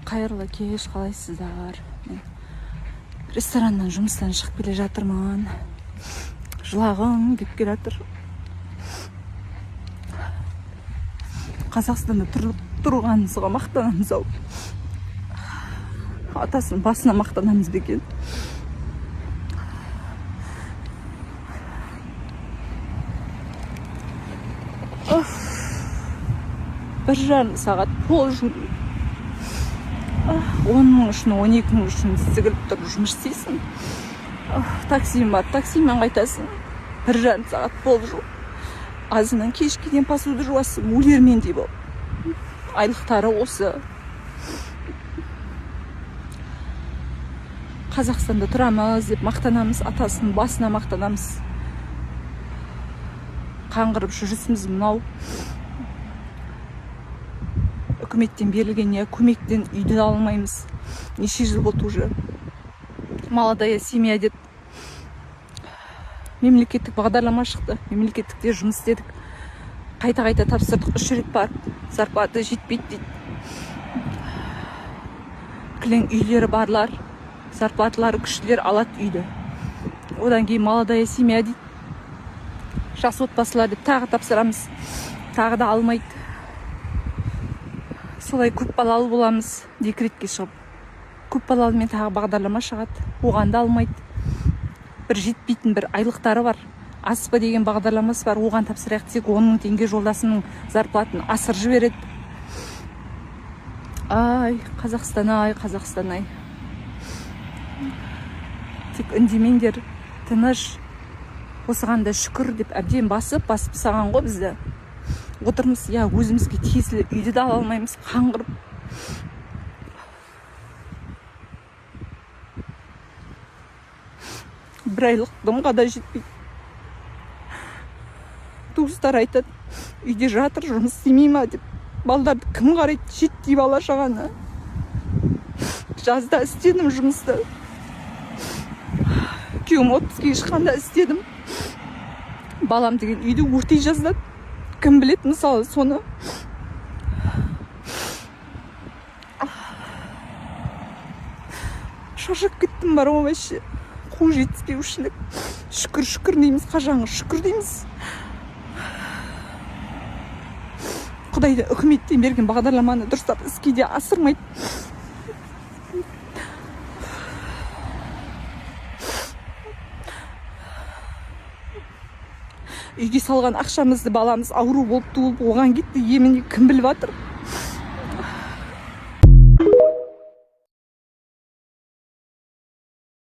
Қайырлы кеш, қалайсыздар? Мен рестораннан жұмыстан шығып келе жатырмын. Жылағым келіп келе жатыр. Қазақстанда тұрғанымызға мақтанамыз ау. Атасының басына мақтанамыз бекен. Бір жарым сағат пол жүру. 10 мың үшін, 12 мың үшін сігіліп тұрып жұмыс істейсің. Таксимен бар, таксимен қайтасың. Бір жарым сағат пол жүру. Азынан кешке дейін посуды жуасың, өлермендей болып. Айлықтары осы. Қазақстанда тұрамыз деп мақтанамыз, атасының басына мақтанамыз. Қаңғырып жүрісіміз мынау. Үкіметтен берілген көмектен үйді алмаймыз. Неше жыл болды уже. Молодая семья деп мемлекеттік бағдарлама шықты. Мемлекеттікте жұмыс істедік. Қайта тапсырдық, 3 рет барып. Зарплата жетпейді дейді. Кілең үйлері барлар, зарплаталары күштілер алады үйді. Одан кейін молодая семья дейді. Жас отбасылар деп тағы тапсырамыз. Тағы да алмайды. Солай көп балалы боламыз, декретке шығып. Көп балалымен тағы бағдарлама шығады. Оған да алмайды. Бір жетпейтін бір айлықтары бар. Аспа деген бағдарламасы бар. Оған тапсырайық тек 10 мың теңге жолдасының зарплатын асыр жібереді. Ай, Қазақстан ай, Қазақстан ай. Тек үндемеңдер, тыныш. Осығанда шүкір деп әбден басып саған ғой бізді. Отырмыз, өзімізге тиесілі үйді де ала алмаймыз, қаңғырып. Бір айлық дымға да жетпейді. Туыстар айтады, үйде жатыр, жұмыс істемей ма деп. Балдарды кім қарайды, жетті бала шағаны. Жазда істедім жұмысты. Күйеуім отпускеге шыққанда істедім. Балам деген үйді өртей жаздады. Кім білет, мысалы, соны. Шаршап кеттім бар ғой вообще. Қол жетіспеушілік. Шүкір дейміз, қажаңы шүкір дейміз. Құдайды үкіметтен берген бағдарламаны дұрыстап іске де асырмайды. Үйге салған ақшамызды баламыз ауру болып туылып, оған кетті. Еміне кім біліп жатыр?